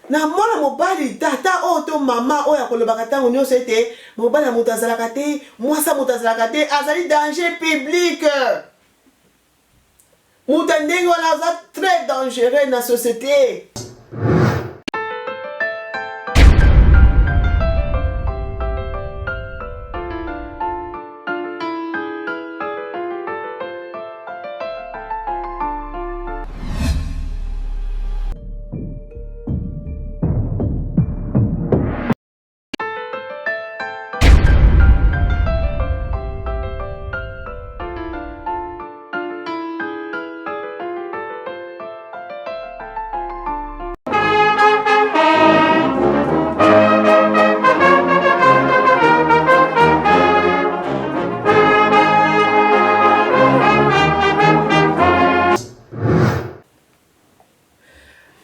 na mwana mobali tata oto mama oya kolobaka tango nyonso ete mobali ya moto azalaka te mwasi moto azalaka te azali danger public. Moto ndenge wana aza très dangereux na société.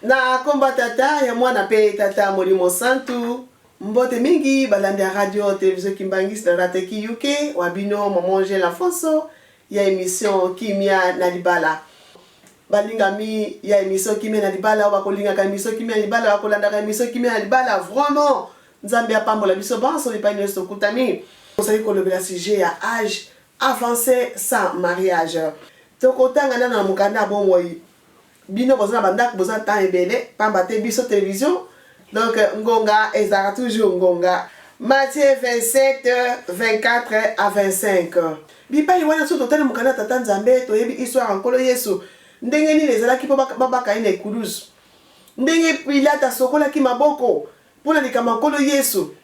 Na komba tata ya mwana pe tata Molimo Santu mbote mingi balande radio télévision Kimbangis na Rateki UK wabino mamonje la fonso ya émission Kimia na Libala balingami ya émission Kimia na Libala bakolinga ka émission Kimia na Libala bakolanda ka émission Kimia na Libala vraiment nzambe apambola biso banso lipani so kutami osali kolobela sujet ya âge avancé sans mariage tokotanga na mukanda bomoi bino bozana bandak bozana temps ebele pamba te biso télévision donc ngonga ezaka toujours ngonga Matthieu 27 24 à 25 bipai wana so totale mukana tata nzambe toyebi histoire nkolo Yesu ndenge nini ezalaki po babaka ine kulusu ndenge Pilate asokolaki maboko pona likama nkolo Yesu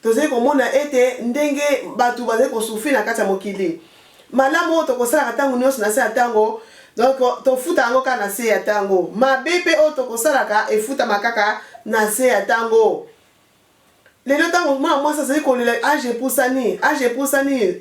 tozali komona ete ndenge batu bazali kosufri na kati ya mokili malamu tokosala tango nyonso na se ya tango. Donc tofuta yango ka na se ya tango mabe pe oyo tokosalaka efuta makaka na se ya tango lelo tango mwana mwasi azali kolela age epusani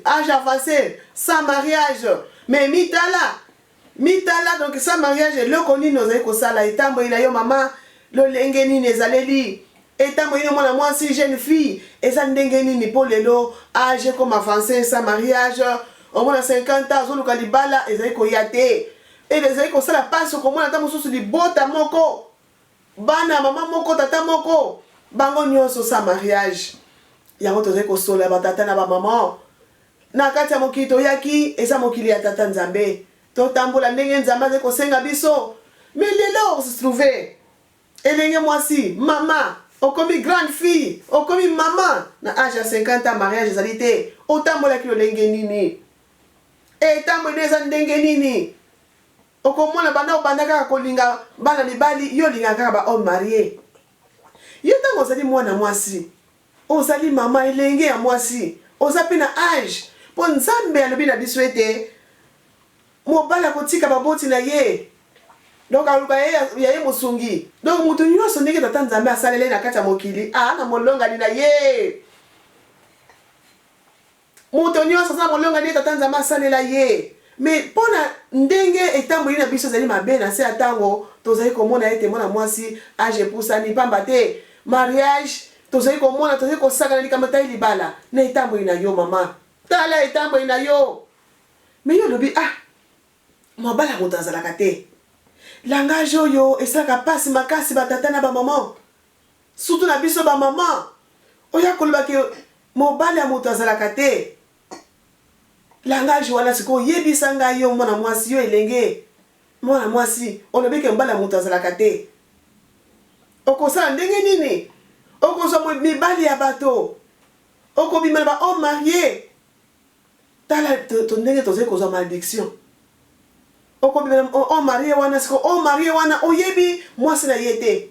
age avancé sans mariage mais mitala donc sans mariage eloko nini ozali kosala etambo ina yo mama lolenge nini ezaleli etambo ina mwana mwasi jeune fille eza ndenge nini po lelo age comme avancé sans mariage au moins 50 ans ozoluka libala ezali koya te. Et les aïe ça la passe comme on attend sur du bota moko bana maman moko tata moko bango nyonso sa mariage yango tozali kosola batata na ba maman na kati ya mokili toyaki eza mokili ya tata nzambe totambola ndenge nzambe azali kosenga biso mais lelo se trouver elenge mwasi mama okomi grande fille okomi mama na âge ya 50 ans mariage ezali te otambolaki lolenge nini etambo eza ndenge nini okomona bana obandaka kolinga bana mibali yo linga kaka ba homme marié yo tango ozali mwana mwasi ozali mama elenge ya mwasi oza pe na âge po nzambe alobi na biso ete mobali akotika baboti na ye donc aluka ye mosungi donc mutu nyonso ndenge tata nzambe asalele na kati ya mokili na molongani na ye mutu nyonso aza molongani tata nzambe asalela ye. Mais pona ndenge etamboli na biso zali mabe na se ya tango tozali komona ete mwana mwasi age epusani pamba te mariage tozali komona tozali kosaka na likambo tayi libala na etamboli na yo mama tala etamboli na yo mais yo lobi mobali ya moto azalaka te langage oyo esalaka pasi makasi batata na bamama surtout na biso bamama oya kolobaki mobali ya moto azalaka te. Langage wana siko yebisa ngai yo mwana mwasi yo elenge mwana mwasi olobeke mbala moto azalaka te okosala ndenge nini okozwa mibali ya bato okobimela ba homme marié tala to ndenge tozali kozwa malédiction okobimela homme marié wana siko homme marié wana oyebi mwasi na ye te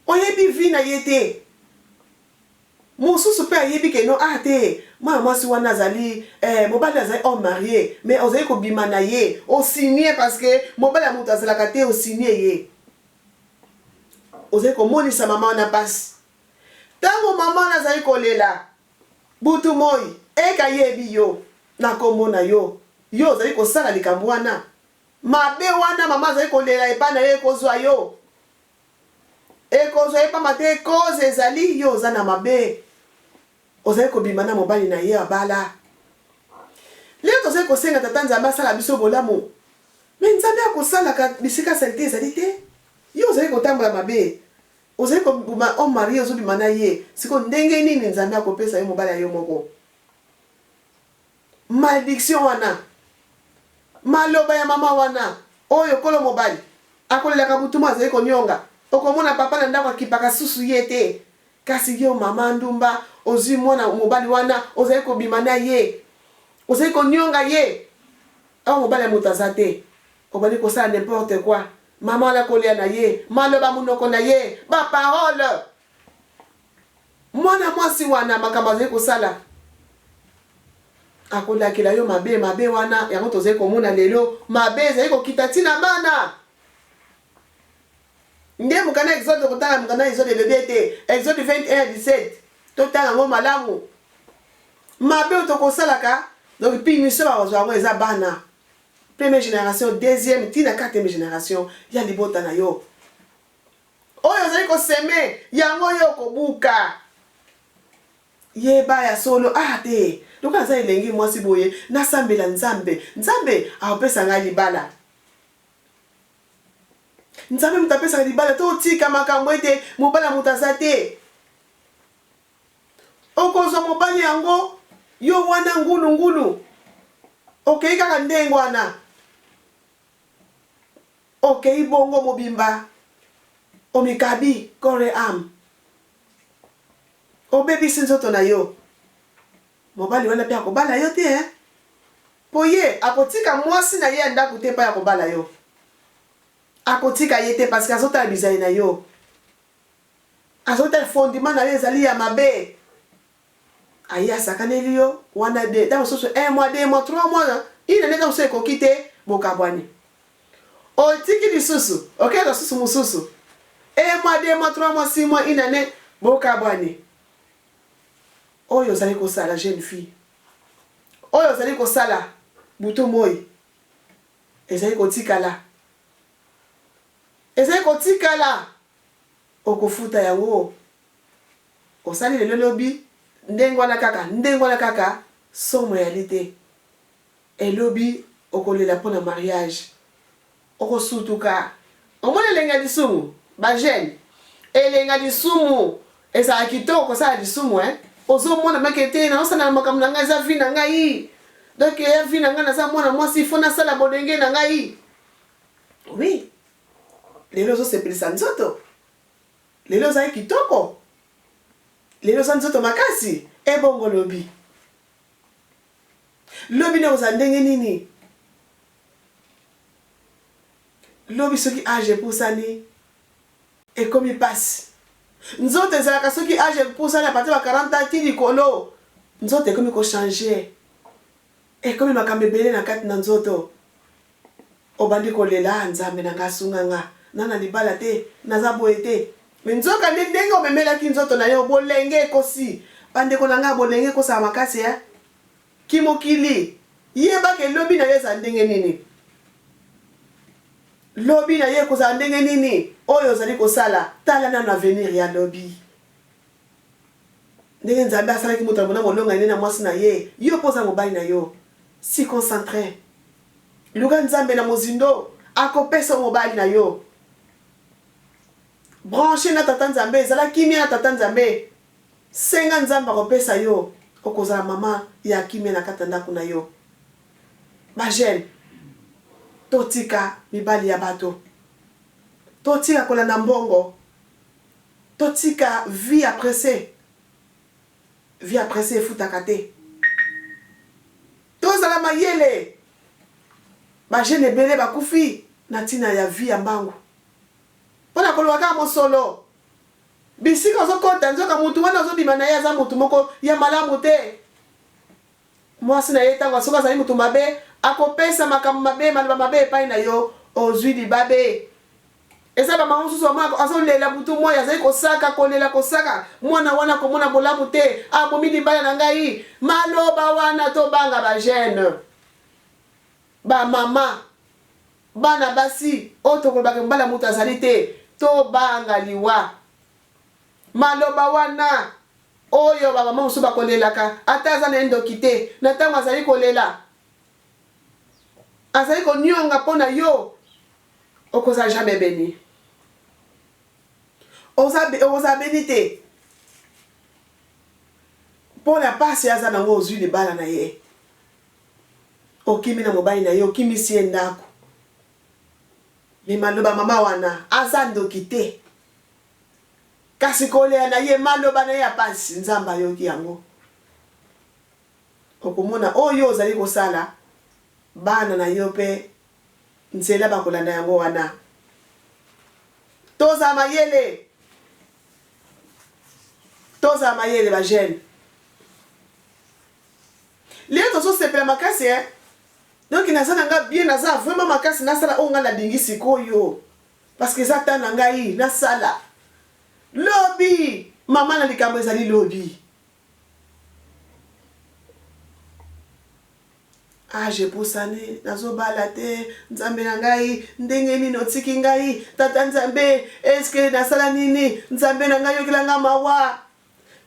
oyebi vi na ye te mosusu pe ayebi ke no te mwana mwasi wana azali mobali azali homme marié mais ozali kobima na ye osigné parce que mobali ya moto azalaka te osigné ye ozali komonisa mama wana pasi tango mama wana azali kolela butu moi ekayebi yo na kombo na yo ozali kosala likambo wana mabe wana mama azali kolela epai na ye ekozwa yo ekozwa ye pamba te cause ezali yo oza na mabe ozali kobima na mobali na ye abala leo tozali kosenga tata nzambe asala biso bolamu mais nzambe akosalaka bisika salite ezali te yo ozali kotambola mabe ozali ko o mari ozo bimana ye siko ndenge nini nzambe akopesa yo mobali yo moko malédiction wana maloba ya mama wana oyo kolo mobali akolelaka butuma azali konyonga okomona papa na ndako akipaka susu ye te kasi yo mama ndumba ozwi mwana mobali wana ozali kobimana ye ozali konyonga ye awa mobali ya moto aza te obali kosala n'importe quoi mama ala kolia na ye maloba munoko na ye baparole mwana mwasi wana makambo azali kosala akolakela yo mabe wana yango tozali komona lelo mabe ezali kokita ntina bana nde mokana exode kotanga mokana exode bebe te exode 21:17 totanga yango malamu mabe oyo tokosalaka donc punition bazwa yango eza bana première génération deuxième tina quatrième génération ya libota na yo oyo ozali koseme yango yo kobuka yeba ya solo te loka aza elengi mwasi boye nasambela nzambe akopesa ngai libala nzambe moto apesaka libala totika makambo ete mobali moto aza te okozwa mobali yango yo wana ngulu okei kaka ndenge wana okei bongo mobimba omikabi kore am obebisi nzoto na yo mobali wana pe akobala yo te po ye akotika mwasi na ye ndako te pa ya kobala yo akotika ye te parce que azotala bizali na yo azotala fondement na yo ezali ya mabe aye asakaneli yo wana de ntango mosusu 1 mois 2 mois 3 mois ine nde mosusu ekoki te bokabwani otiki lisusu okeza susu mosusu 1 mois 2 mois 3 mois 6 mois ine nde bokabwani oyo ozali kosala jeune fille oyo ozali kosala butu moi ezali kotikala okofuta yango osali lelo lobi ndenge wana kaka somo yali te elobi okolela mpona mariage okosutuka omona elenga lisumu bajene elenga lisumu ezala kitoko kosala lisumu ozomona meke te naosala na makambo na ngai eza vi na ngai donc eya vi na ngai naza mwana mwasi ifo nasala bolenge na ngai oui lelo ozosepelisa nzoto lelo ozali kitoko lelo oza nzoto makasi ebongo lobi nde oza ndenge nini lobi soki age epusani ekomi pasi nzoto ezalaka soki age epusani apati ba 40 ans ti likolo nzoto ekomi kochange ekomi makambo ebele na kati na nzoto obandi kolela nzambe na nga asunga nga nana libala te naza boye te me nzoka nde ndenge omemelaki nzoto na yo bolenge ekosi bandeko na nga bolenge ekosala makasi kimokili yebaka lobi na yo eza ndenge nini lobi na ye kozala ndenge nini oyo ozali kosala tala nano avenir ya lobi ndenge nzambe asalaki moto amona molonga ene na mwasi na ye yo mpoza mobali na yo si concentré luka nzambe na mozindo akopesa mobali na yo branché na tata nzambe ezala kimia na tata nzambe senga nzambe akopesa yo okozala mama ya kimia na kati ndako na yo bajene totika mibali ya bato totika kolanda mbongo totika vie apressée efutaka te tozala mayele bajene ebele bakufi na ntina ya vie ya mbangu mpona koloba kaka mosolo bisika ozokota nzoka mutu wana ozobima na ye aza mutu moko ya malamu te mwasi na ye ntango soki azali mutu mabe akopesa makambo mabe maloba mabe epai na yo ozwi libabe eza bamama mosusu azolela butu moi azali kosaka kolela kosaka mwana wana komona bolamu te abomi libala na ngai maloba wana tobanga bajene bamama bana basi oyo tokolobaka mbala moto azali te tobanga liwa maloba wana oyo bamama mosusu bakolelaka ata aza na endoki te na ntango azali kolela azali konyonga mpo na yo okozala jamais béni oza benite pour la passe aza nango ozwi libala na ye okimi na mobali na ye okimisi ye ndako me maloba mama wana aza ndoki te kasi kolela na ye maloba na ye ya pasi nzambe ayoki yango okomona oyo ozali kosala bana na yo mpe nzela bakolanda yango wana toza mayele bajene leo tozosepela makasi donc naza na nga bien naza vraiment makasi nasala oyo nga nabingi sikoyo parce que eza ta na ngai nasala lobi mama na likambo ezali lobi je pusane nazobala te nzambe na ngai ndenge nini otiki ngai tata nzambe eske nasala nini nzambe na ngai yokelanga mawa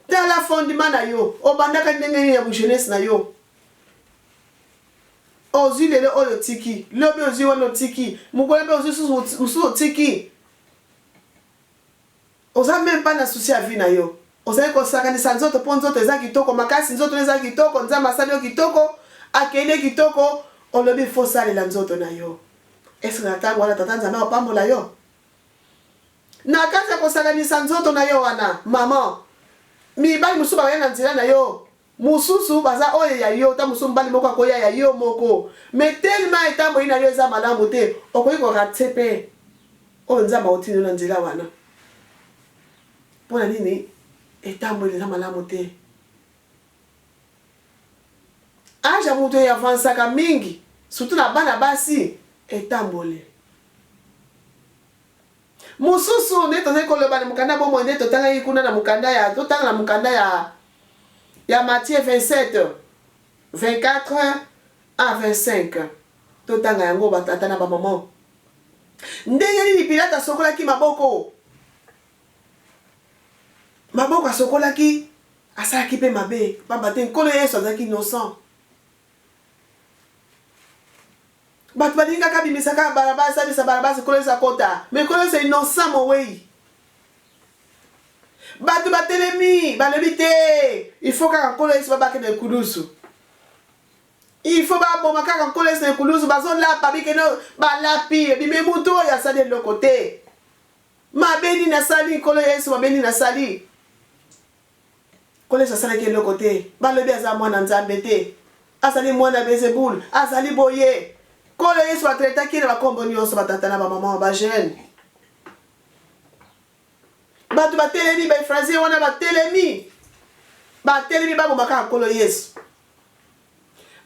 tala fondement na yo obandaka ndenge nini ya jeunesse na yo ozwi lelo oyo tiki lobi ozwi wana otiki mokolo mpe ozwi mosusu otiki oza même pas na souci ya vie na yo ozali kosakanisa nzoto mpo nzoto eza kitoko makasi nzoto eza kitoko nzambe asali yo kitoko akende kitoko olobi fo salela nzoto na yo eske na ntango wana tata nzambe akopambola yo na kati ya kosakanisa nzoto na yo wana mama mibali mosusu bakaya na nzela na yo mosusu baza oyo ya yo ta mosusu mobali moko akoya ya yo moko me telema etambo na yo eza malamu te okoki korate mpe oyo nzambe aotindi na nzela wana mpona nini etambo eza malamu te aja moto yavansaka mingi surtout na bana basi etambole mosusu nde tozali koloba na mokanda bomoi nde totangaki kuna na mokanda ya totanga na mokanda ya Matthieu 27 24 à 25 totanga yango batata na bamama ndenge nini Pilate asokolaki maboko asokolaki asalaki mpe mabe pamba te nkolo Yesu azalaki innocent bato balingaka bimisaka Barabasi abisa Barabasi nkolo Yesu akota me nkolo Yesu innocent mowei bato batelemi balobi te il faut kaka nkolo Yesu babake na ekulusu il faut baboma kaka nkolo Yesu na ekulusu bazolapa bikeno balapi bime mutu oyo asali eloko te mabe nini asali nkolo Yesu mabe nini asali nkolo Yesu asalaki eloko te balobi aza mwana nzambe te azali mwana Belzebul azali boye nkolo Yesu atretaki na bakombo nyonso batata na bamama bajene bato batelemi baefrasie wana batelemi babomaka nkolo Yesu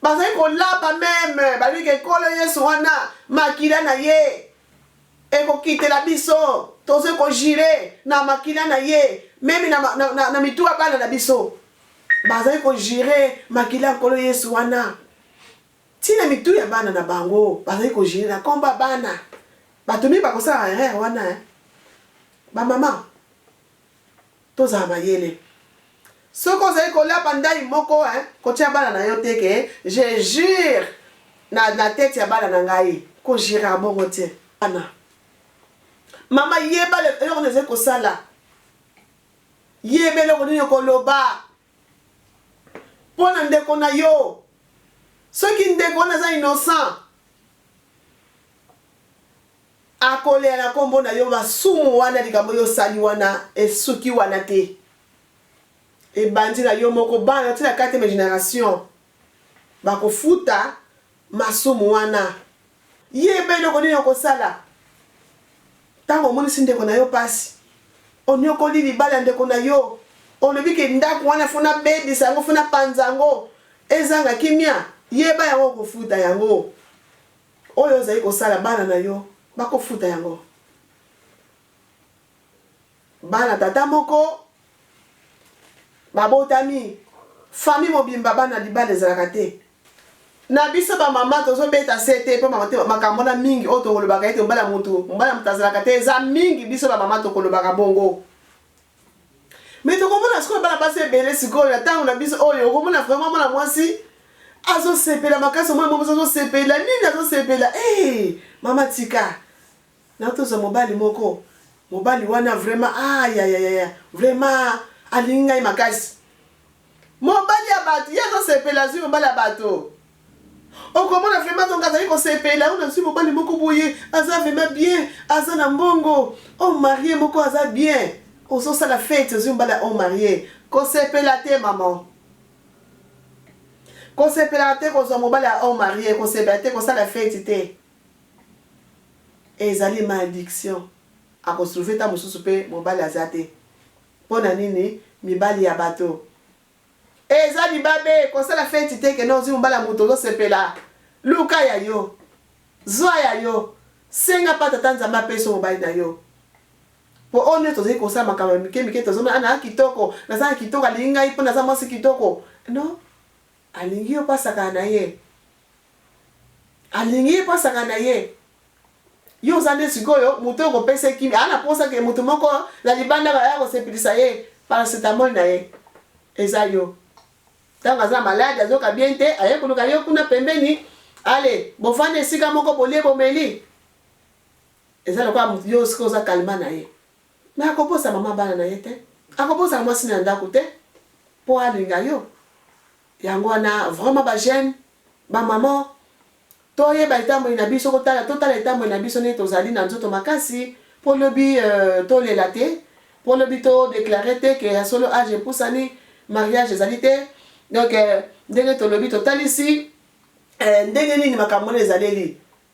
bazali kolapa meme balobiki nkolo Yesu wana makila na ye ekokitela biso tozali kojire na makila na ye meme na mituwa bana na biso bazali kojire makila nkolo Yesu wana tina mitu ya bana na bango bazali kojire na komba bana bato mingi bakosala erreur wana bamama tozala mayele soki ozali kolapa ndai moko kotia bana na yo teke je jure na tete ya bana na ngai kojire abongo te bana mama yeba eloko nini ezali kosala yeba eloko nini okoloba mpo na ndeko na yo soki ndeko wana aza innocent akolela na kombo na yo basumu wana likambo yo sali wana esuki wana te ebandi na yo moko bana tina 4e génération bakofuta masumu wana yeba eloko nini okosala ntango omonisi ndeko na yo pasi onyokoli libala ya ndeko na yo olobi ke ndako wana funa bebisa yango funa panza yango ezanga kimia yeba yango kofuta yango oyo ozali kosala bana na yo bakofuta yango bana tata moko babotami famille mobimba bana libala ezalaka te na biso bamama tozobeta se te mpo makambo na mingi oyo tokolobaka ete mobala motu azalaka te eza mingi biso bamama tokolobaka bongo me tokomona sikoyo bana basi ebele sikoyo na ntango na biso oyo okomona vraiment mwana mwasi azosepela makasi omwana moko azosepela nini azosepela mama tika na tozwa mobali moko mobali wana vraiment vraiment alinga makasi mobali ya bato yazo sepela zwi mobali ya bato okomona vraiment donc azali ko sepela on a su mobali moko boye aza vraiment bien aza na mbongo o marié moko aza bien ozo sala fête zwi mobali o marié ko sepela te maman ko sepela te ko zo mobali o marié ko sepela te ko sala fête te ezali malédiction akosouve ta mosusu pe mobali aza te pona nini mibali ya bato eza libabe kosala feti te ke nozi mobali moto ozosepela luka ya yo zwa ya yo senga pa tata nzambe apeso mobali na yo po oyo nyonso tozali kosala makambo ya mike mike tozomona ana kitoko naza na kitoko alingi ngai mpo naza mwasi kitoko no alingi yo pasaka na ye alingi ye pasaka na ye yo oza nde sikoyo moto oyo kopesa ekimi ana posa ke moto moko na libanda baya kosepelisa ye paracetamol na ye eza yo ntango aza malade azoka bien te aye koluka yo kuna pembeni ale bofanda esika moko bolie bomeli eza lokola moto yo sika oza kalima na ye me akoposa mama bana na ye te akoposa mwasi na ndako te mpo alinga yo yango wana vraiment bagene bamama toyeba etambo na biso totala etambo na biso neti tozali na nzoto makasi mpo lobi tolela te mpo lobi todéclare te ke ya solo age epusani mariage ezali te donc ndenge tolobi totalisi ndenge nini makambo wana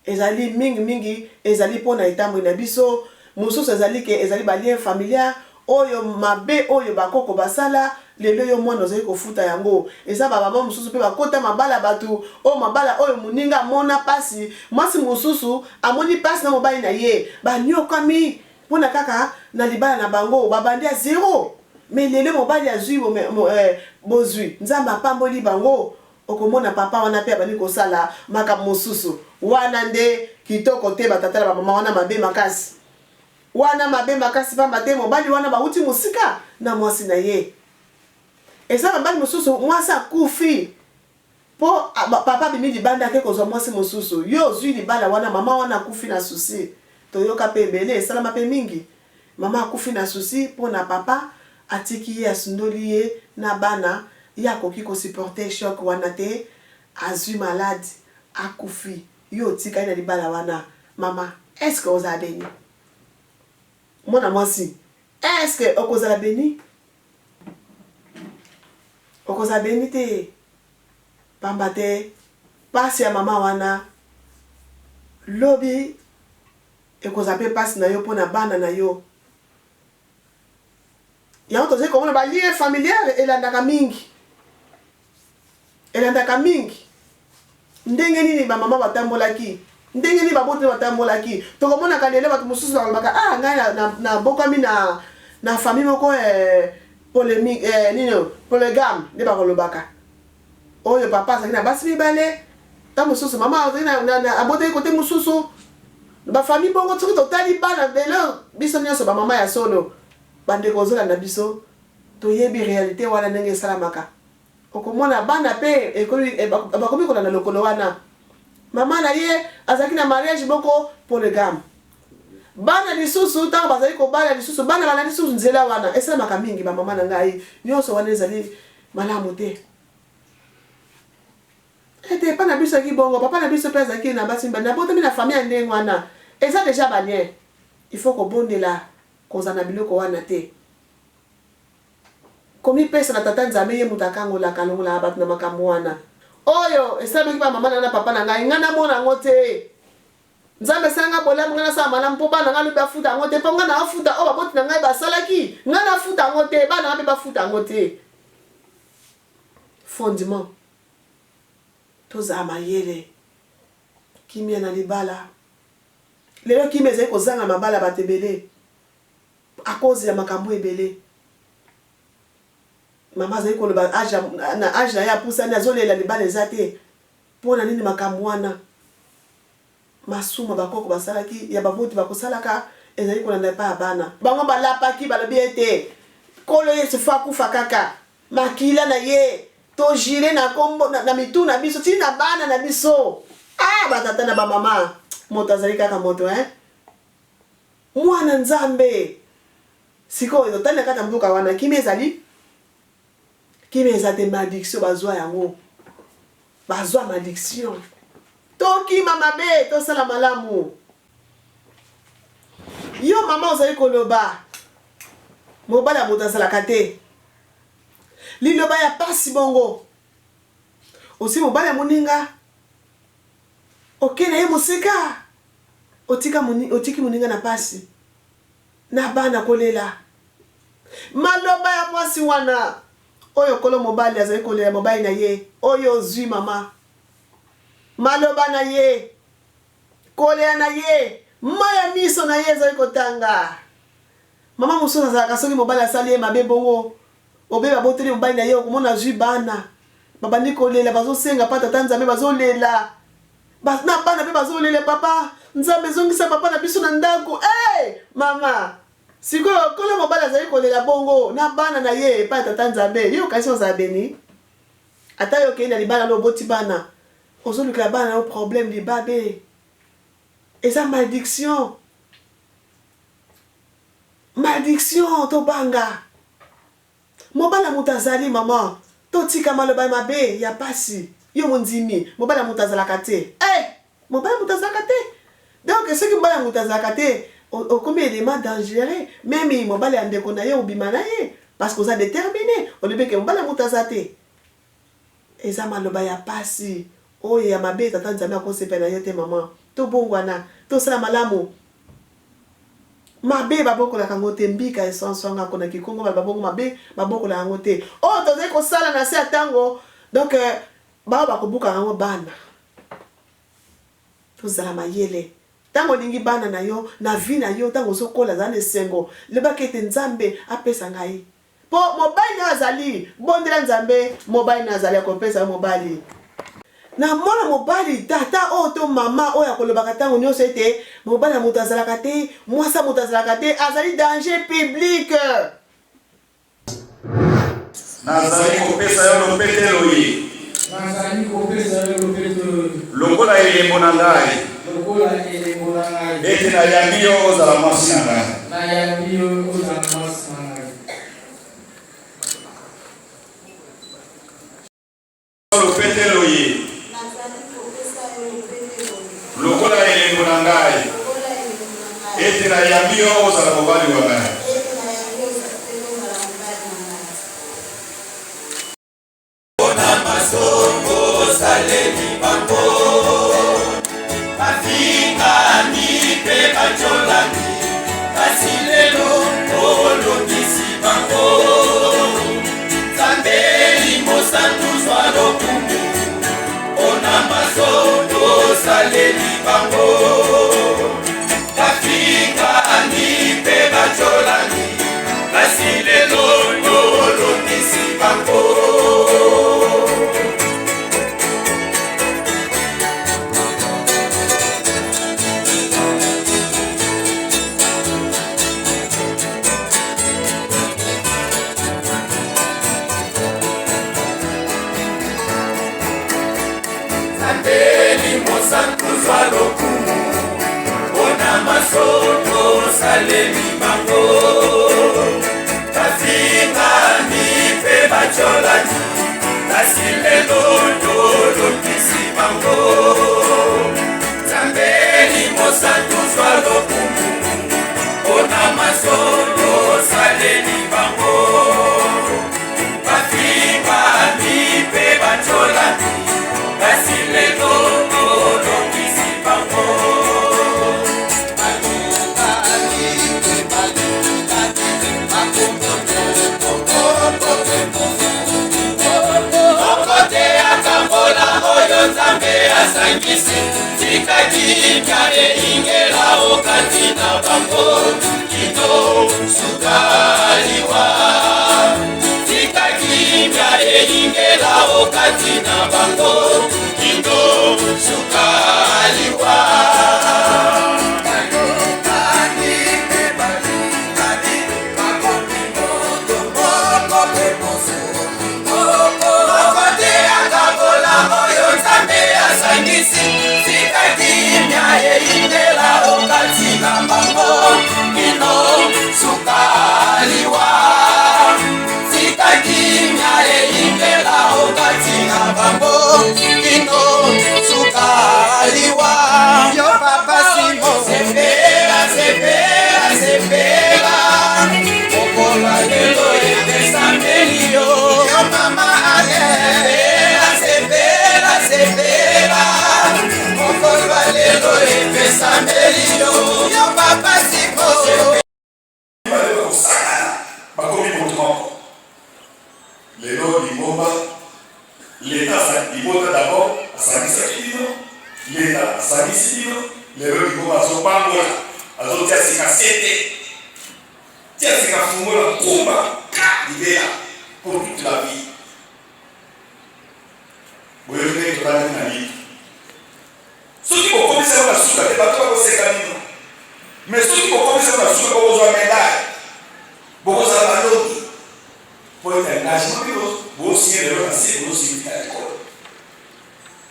ezali mingi ezali mpona etambo na biso mosusu ezali ke ezali balien familial oyo mabe oyo bakoko basala lelo yo mwana ozali kofuta yango eza bababa mosusu mpe bakota mabala bato oyo mabala oyo moninga amona pasi mwasi mosusu amoni pasi na mobali na ye banyokami mpona kaka na libala na bango babandi ya zero me lelo mobali azwi bozwi nzambe apamboli bango okomona papa wana mpe abandi kosala makambo mosusu wana nde kitoko te batatala bamama wana mabe makasi wana mabe makasi pamba te mobali wana bauti mosika na mwasi na ye eza mobali mosusu mwasi akufi mpo papa bimi libanda ake kozwa mwasi mosusu yo ozwi libala wana mama wana akufi na susi toyoka mpe ebele esalama mpe mingi mama akufi na susi mpo na papa atiki ye asundoli ye na bana ye akoki kosupporte shock wana te azwi malade akufi yo otikali na libala wana mama eske ozala beni mwana mwasi eske okozala beni okozala beni te pamba te pasi ya mama wana lobi ekozala mpe pasi na yo mpo na bana na yo yango tozali komona balie familiare elandaka mingi ndenge nini bamama batambolaki ndenge nini babote batambolaki tokomonaka lelo bato mosusu balobaka ngai nabokami na famille moko polygame nde bakolobaka oyo papa azalaki na basi mibale ta mosusu mama azalaki abotaki kote mosusu bafamille bongo soki totali bana lelo biso nyonso bamama ya solo bandeko ozolanda biso toyebi réalité wana ndenge esalamaka okomona bana mpe bakomi kolanda lokolo wana mama na ye azalaki na mariage moko polygame bana lisusu ntango bazali kobala lisusu bana balandi lisusu nzela wana esalamaka mingi bamama na ngai nyonso wana ezali malamu te ete epa na biso eki bongo papa na biso mpe azalaki na basi mibali nabotami na famille ya ndenge wana eza deja balien il faut kobondela kozala na biloko wana te komipesa na tata nzambe ye moto akangolaka longola bato na makambo wana oyo esalamaki bamama na papa na ngai ngai namona yango te nzambe esanga bolamu ngai nasala malamu mpo bana ngai lobi bafuta yango te mpo ngai nabafuta oyo baboti na ngai basalaki ngai nafuta yango te bana ngai mpe bafuta yango te fondement tozala mayele kimia na libala lelo kimia ezali kozanga mabala bato ebele a cause ya makambo ebele mama azali koloba na age na ye apusani azolela libala eza te mpona nini makambo wana masuma bakoko basalaki ya baboti bakosalaka ezali kolanda epai ya bana bango balapaki balobi ete kolo yesu fo akufa kaka makila na ye togile na kombo na mitu na biso ti na bana na biso batata na bamama moto azali kaka moto mwana nzambe sikoyo totali kata mboka wana kimi ezali malédiction bazwa yango bazwa malédiction tokima mabe tosala malamu yo mama ozali koloba mobali ya moto azalaka te liloba ya pasi bongo osi mobali ya moninga okende ye mosika otiki moninga na pasi na bana kolela maloba ya mwasi wana oyo kolo mobali azali kolela mobali na ye oyo ozwi mama maloba na ye kolela na ye maya miso na ye ezali kotanga mama mosusu azalaka soki mobali asali ye mabe bongo obeba boteli mobali na ye okomona azwi bana babandi kolela bazosenga pa tata nzambe bazolela na bana mpe bazolela papa nzambe ezongisa papa na biso na ndako mama sikoyo kolo mobali azali kolela bongo na bana na ye pa tata nzambe yo kasi ozala beni ata yo okei na libala lo oboti bana ozolukela bana na yo problème libabe eza malédiction tobanga mobala moto azali mama totika maloba mabe ya pasi yo mondimi mobala moto azalaka te mobala moto azalaka te donc soki mobala moto azalaka te okomi élément dangereux même mobala ya ndeko na ye obima na ye parce que oza déterminé olobi ke mobala moto aza te eza maloba ya pasi oyo ya mabe tata nzambe akosepela yo te mama tobongwana tosala malamu mabe babokolaka yango te mbika esanswanga kona kikongo babongo mabe babokola yango te oyo tozali kosala na se ya ntango donc bao bakobuka yango bana tozala mayele ntango olingi bana na yo na vi na yo ntango ozokola azala na esengo lebaki ete nzambe apesa ngai mpo mobali na azali bondela nzambe mobali na azali akopesa yo mobali na mwana mobali tata oyo to mama oyo akolobaka ntango nyonso ete mobali ya moto azalaka te mwasi ya moto azalaka te azali danger public nazali kopesa yo lopetelo ye lokola elembo na ngai ete nayambi yo ozala mwasi na ngai lopetelo ye lokola elembo na ngai ete nayambi yo ozala mobali wa ngai ona masongo saleli bango bafinga mipe bacholani kasi lelo olongisi bango zambeli mosantuzwa lokumu ona masongo saleli bango bafinga mipe bacholani kasi lelo olongisi bango Santuzwa lokumu ona masoto salemi bango bafinga mipe bacholani kasi lelo olongisi bango zambeli mosantuzwa lokumu ona masoto salemi bango bafinga mipe bacholani kasi lelo Nzambe asangisi tikakimya ingela okati na bango kito sukaliwa tikakimya ingela okati na bango kito sukaliwa Sangisi, tika kimya ye ingela oka okati na bango kino sukaliwa tika kimia elingela okati na bango kino sukaliwa yo papa simo sepela sepela sepela okola lelo etesamelio yo mama ale sepela sepela okola lelo etesamelio yo papa simo bakomi moto moko lelo libomba leta libota d'abord asangisaki bino leta asangisi bino lelo libomba azobangola azotia sika sete tia sika fungola kumba libela pour toute la vie boyoki totali na libi soki bokomisaka na suka te bato bakoseka bino mais soki bokomisaka na suka bokozwa medaille bokozala balobi po ete engagement bino bosinye lelo na se bozosimika ekolo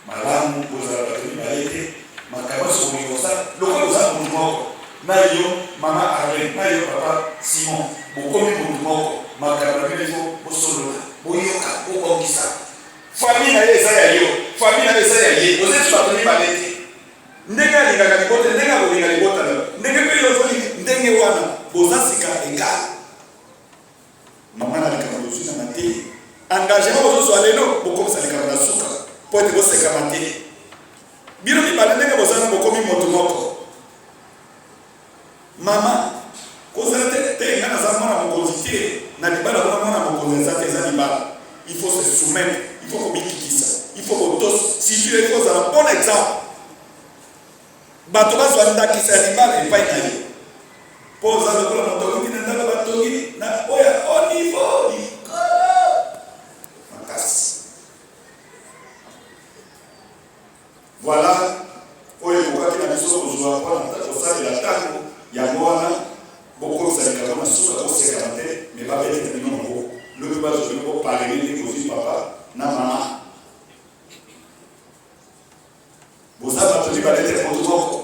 malamu bozala bato mibale te makambo nyonso bolingi kosala lokola oza motu moko na yo mama Arlene na yo papa Simon bokomi motu moko makambo na bino bosolola boyoka bobongisa famille na ye eza ya yo famille na ye eza ya ye ozeti bato mibale te ndenge alingaka libota ndenge akolinga libota na ndenge mpe yozoli ndenge wana boza sika egal mama na likambo bozwi na matei engagement bozozwa lelo bokomisa likambo na suka po ete bosekama te bino mibale ndenge bozala bokomi moto moko mama kozala te nga naza mwana mokonzi te na libala kuna mwana mokonzi eza te eza libala il faut se soumettre il faut komikikisa il faut kotos si tu es kozala bon exemple bato bazwa ndakisa ya libala epai na ye po oza lokola moto akoki na ndako batongi na oya au niveau makasi voilà oyo ekokaki na biso kozwa mpona kosalela ntango yango wana bokomisa likambo na suka kosekana te me babelete bino moko lobi bazozwi boparele ndenge ozwi papa na mama boza bato mibale te moto moko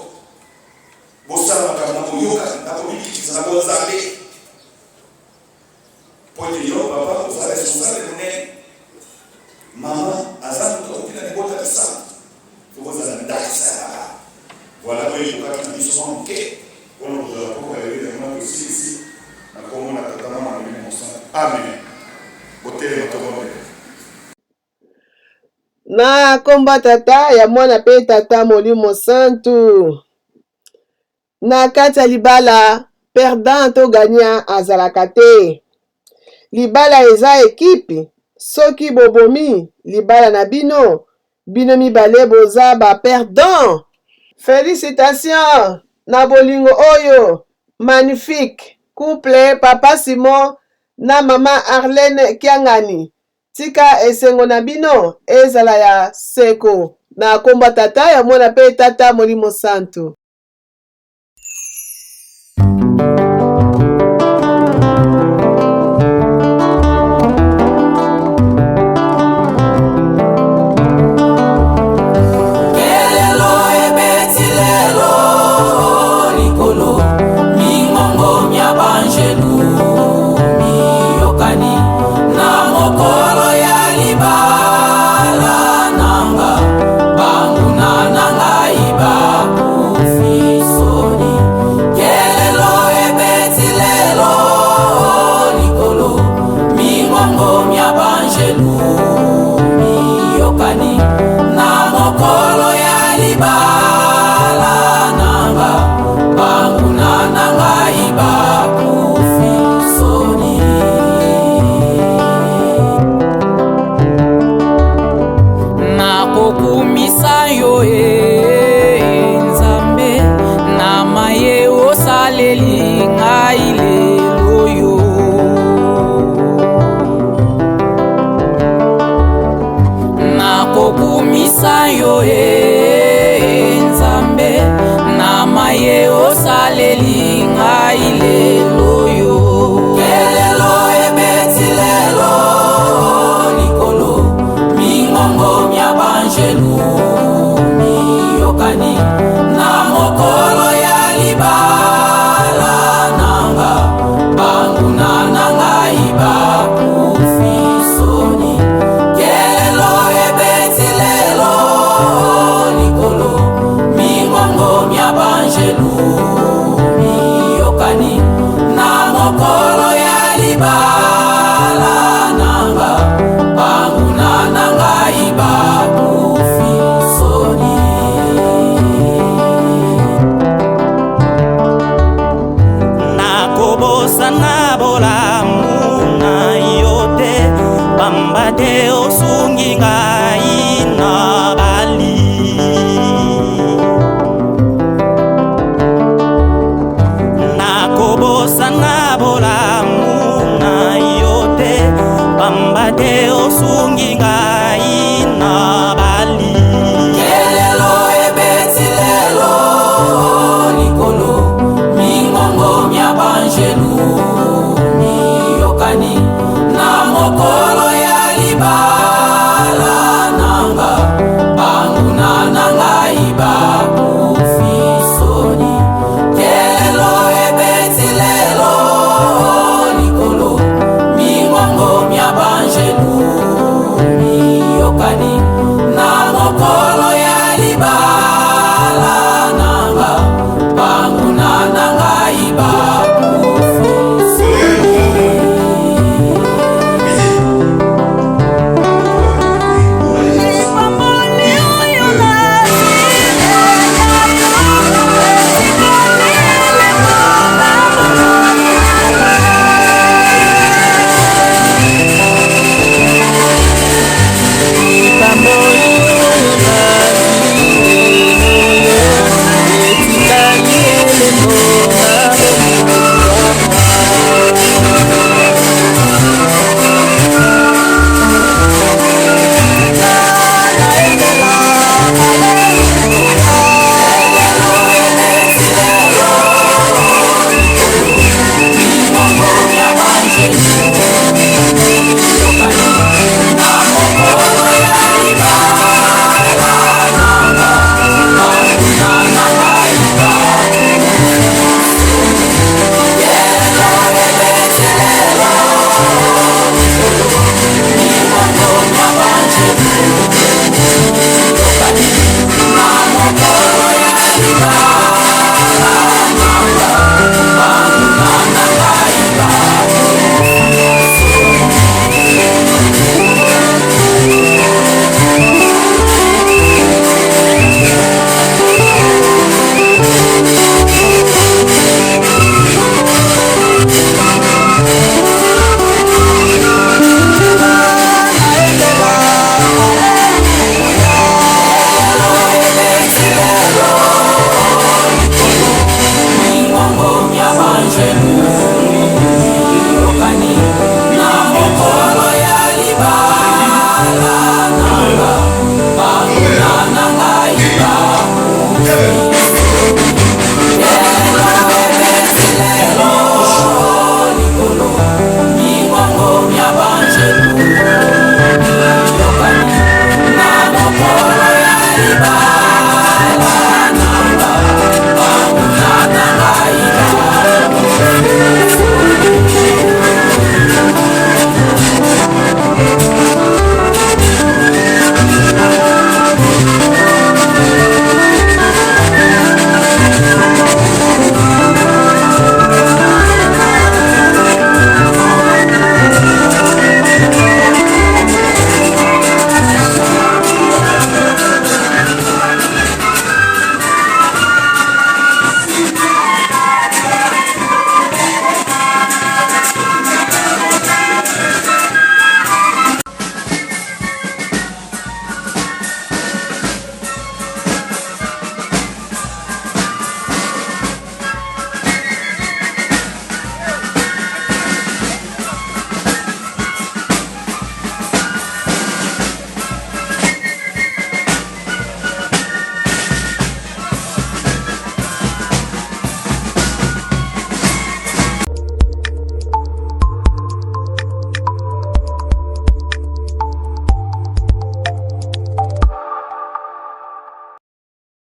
bosala makambo na koyoka na komikikisa na bonzambe po ete yo papa oza responsable monene mama aza moto akokina libota lisanga tokozala ndakisa ya mama voilà oyo ekokaki na biso mwa moke wana kozala poko ya lelo yango tosilisi na kombo na tata mama na bino mosana amen botelema tobondela na komba tata ya mwana pe tata molimo santu na kati ya libala perdant to gagnant azalaka te libala eza ekipe soki bobomi libala na bino bino mibale boza ba perdant félicitations na bolingo oyo magnifique couple papa Simon na mama Arlene Kiangani tika esengo na bino ezala ya seko na komba tata ya mwana pe tata molimo santu Bangu na nanga iba libala nanga banguna nanga ibakufi soni nakobosa na bolamu na yote bambade osungi ngai na bali nakobosa na bolamu na yote bambade osungi ngai na bali kelelo ebeti lelo likolo mingongo mya banjelu miyokani na mokolo ya libala nanga banguna nanga ibakufi soni kelelo ebeti lelo likolo mingongo mya banjelu miyokani na mokolo ya libala nanga banguna nanga ibakufi